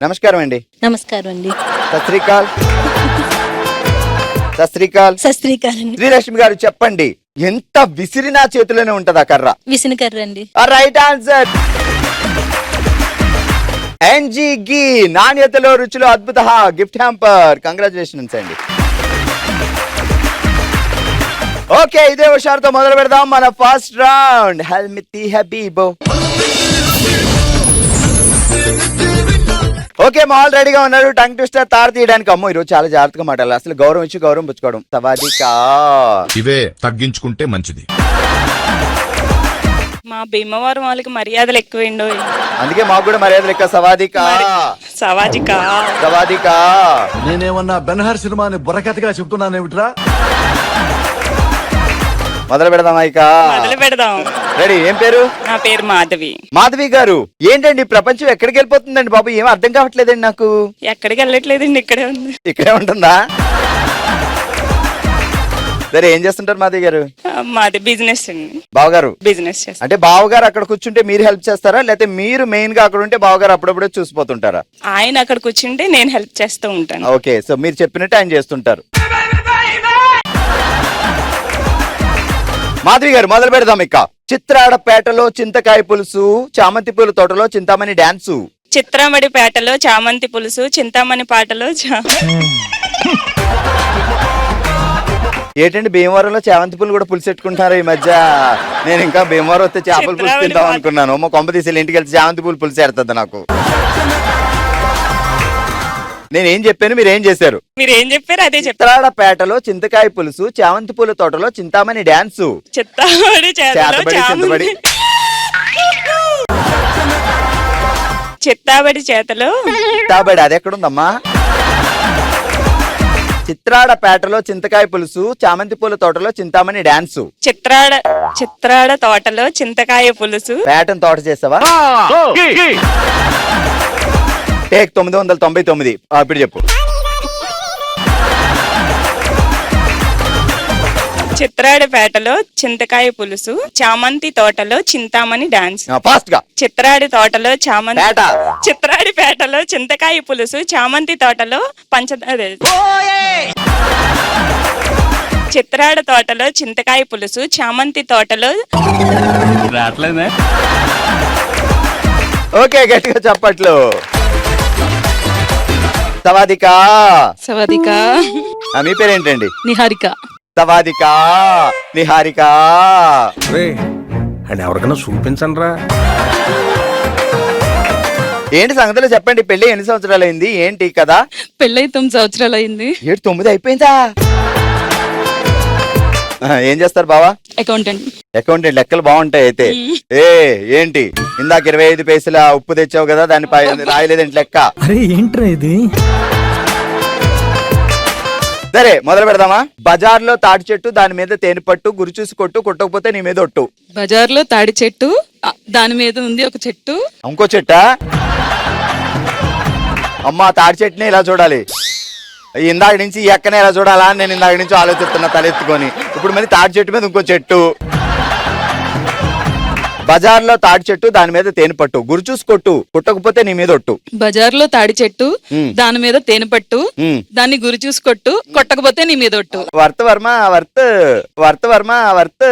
నమస్కారం అండి. నమస్కారం అండి. సత్ శ్రీకాల్. సత్ శ్రీకాల్. సత్ శ్రీకాల్ అండి. శ్రీలక్ష్మి గారు చెప్పండి, ఎంత విసిరినా చేతిలోనే ఉంటది ఆ కర్ర? విసిన కర్ర అండి. Right answer. ఎన్జీ ఘీ, నాణ్యతలో రుచిలో అద్భుత గిఫ్ట్ హ్యాంపర్. కంగ్రాచులేషన్స్ అండి. ఓకే, ఇదే హుషారుతో మొదలు పెడదాం మన ఫస్ట్ రౌండ్. హల్మితి హబీబో. ఓకే, మాల్ రెడీగా ఉన్నారు. టంగ్ ట్విస్టర్ తార తీయడానికి. అమ్మో, ఈరోజు చాలా జాగ్రత్తగా మాట్లాడాలి. అసలు గౌరవం ఇచ్చి గౌరవం పుచ్చుకోవడం. సవాదికా. ఇవే తగ్గించుకుంటే మంచిది. మా భీమవరం వాళ్ళకి మర్యాదలు ఎక్కువేండో, అందుకే మాకు కూడా మర్యాదలు ఎక్కువ. సవాదికా. సవాజికా. సవాదికా. నేనేమన్నా బెన్హర్ సినిమాని బుర్రకథగా చెప్తున్నానేమిట్రా? మొదలు పెడదాం ఇక. మొదలు పెడదాం. రెడీ. ఏం పేరు? నా పేరు మాధవి. మాధవి గారు, ఏంటండి ప్రపంచం ఎక్కడికి వెళ్ళిపోతుందండి బాబు? ఏం అర్థం కావట్లేదండి నాకు. ఎక్కడికి వెళ్ళట్లేదండి, ఇక్కడే ఉంది. ఇక్కడే ఉంటుందా? సరే, ఏం చేస్తుంటారు మాధవి గారు? మాది బిజినెస్ అండి. బావగారు బిజినెస్ చేస్తాం. అంటే బావగారు అక్కడ కూర్చుంటే మీరు హెల్ప్ చేస్తారా, లేకపోతే మీరు మెయిన్ గా అక్కడ ఉంటే బావగారు అప్పుడప్పుడే చూసిపోతుంటారా? ఆయన అక్కడ కూర్చుంటే నేను హెల్ప్ చేస్తూ ఉంటాను. ఓకే, సో మీరు చెప్పినట్టు ఆయన చేస్తుంటారు. మాధవి గారు, మొదలు పెడదాం ఇక. చిత్రాడపేటలో చింతకాయ పులుసు, చామంతి పూల తోటలో చింతామణి డాన్సు. చిత్రమడి పేటలో చామంతి పులుసు, చింతామణి పాటలో ఏంటండి భీమవరంలో చామంతి పూలు కూడా పులుసు పెట్టుకుంటున్నారు ఈ మధ్య? నేను ఇంకా భీమవరం వస్తే చేపల పులుసు తిందాం అనుకున్నాను. మా కొంప తీసి ఇంటికి వెళ్తే చామంతి పూలు పులుసు ఎడుతుంది నాకు. నేనేం చెప్పాను, మీరేం చేశారు? మీరు ఏం చెప్పారు అదే చెప్పారు. చిత్రాడపేటలో చింతకాయ పులుసు, చామంతి పూల తోటలో చింతామణి డాన్సు. చిత్తాబడి చేతబడి చింతబడి. చిత్తాబడి చేతలో చిత్తాబడి అది ఎక్కడుందమ్మా? చిత్రాడపేటలో చింతకాయ పులుసు, చామంతి పూల తోటలో చింతామణి డాన్సు. చిత్రాడ తోటలో చింతకాయ పులుసు. పేటను తోట చేసావా? టేక్ 999. ఇప్పుడు చెప్పు. చిత్రాడపేటలో చింతకాయ పులుసు, చామంతి తోటలో చింతామణి డాన్స్. ఫాస్ట్ గా. చిత్రాడి తోటలో చామంతి. పేట. చిత్రాడిపేటలో చింతకాయ పులుసు, చామంతి తోటలో చిత్రాడ తోటలో చింతకాయ పులుసు, చామంతి తోటలో. ఓకే, గట్టిగా చెప్పట్లు. సవాదికా. సవాదికా. మీ పేరేంటండి? నిహారిక. సవాదికా, నిహారిక. అండ్ ఎవరికైనా చూపించండి రా. ఏంటి సంగతిలో చెప్పండి. పెళ్లి ఎన్ని సంవత్సరాలు అయింది? ఏంటి కదా? పెళ్ళై 9 సంవత్సరాలు అయింది. 9 అయిపోయిందా? ఏం చేస్తారు బావా? అకౌంటెంట్. అకౌంటెంట్. లెక్కలు బాగుంటాయి అయితే. ఏంటి ఇందాక 25 పైసల ఉప్పు తెచ్చావు కదా, దాన్ని రాయలేదేంటి లెక్క? అరే ఏంట్రా ఇది? సరే, మొదలు పెడదామా? బజార్లో తాటి చెట్టు, దాని మీద తేనె పట్టు, గురి చూసి కొట్టు, కొట్టకపోతే నీ మీద ఒట్టు. బజార్లో తాడి చెట్టు, దాని మీద ఉంది ఒక చెట్టు. ఇంకో చెట్టా? అమ్మా, తాడి చెట్టుని ఇలా చూడాలి. ఇందాక నుంచి ఈ ఎక్కనే ఇలా చూడాలా అని నేను ఇందాక నుంచి ఆలోచిస్తున్నా తలెత్తుకొని. ఇప్పుడు మళ్ళీ తాడి చెట్టు మీద ఇంకో చెట్టు. బజార్లో తాడి చెట్టు, దాని మీద తేనె పట్టు, గురి చూసి కొట్టు, కొట్టకపోతే నీ మీద ఒట్టు. బజార్లో తాడి చెట్టు, దాని మీద తేనె పట్టు, దాన్ని గురి చూసి కొట్టు, కొట్టకపోతే నీ మీద ఒట్టు. వర్త వర్మ వర్త్. వర్త వర్మ వర్త్.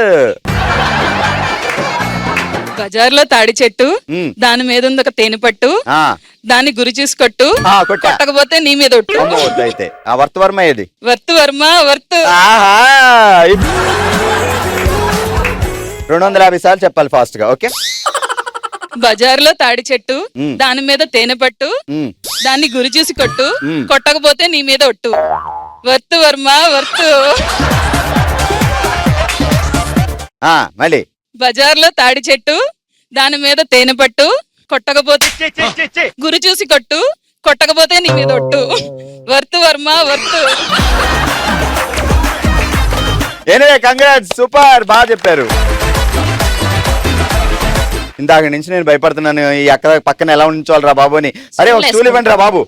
బజార్లో తాడి చెట్టు, దాని మీద ఉంది ఒక తేనె పట్టు, దాన్ని గురి చూసి కొట్టు, కొట్టకపోతే నీ మీద ఒట్టు. అయితే ఆ వర్త వర్మ ఏది? Worth Varma worth. 250 సార్లు చెప్పాలి ఫాస్ట్ గా. ఓకే. బజార్లో తాడి చెట్టు, దాని మీద తేనె పట్టు, దాన్ని గురి చూసి కొట్టు, కొట్టకపోతే నీ మీద ఒట్టు. Worth Varma worth. మళ్ళీ. బజార్లో తాడి చెట్టు, దాని మీద తేనె పట్టు, కొట్టకపోతే గురి చూసి కొట్టు, కొట్టకపోతే నీ మీద ఒట్టు. Worth Varma worth. Congrats, super, బాగా చెప్పారు. ఇందాక నుంచి నేను భయపడుతున్నాను, ఈ అక్క పక్కన ఎలా ఉంచాలి రా బాబు అని. అరే, ఒక స్టూల్ ఇవ్వండి రా బాబు.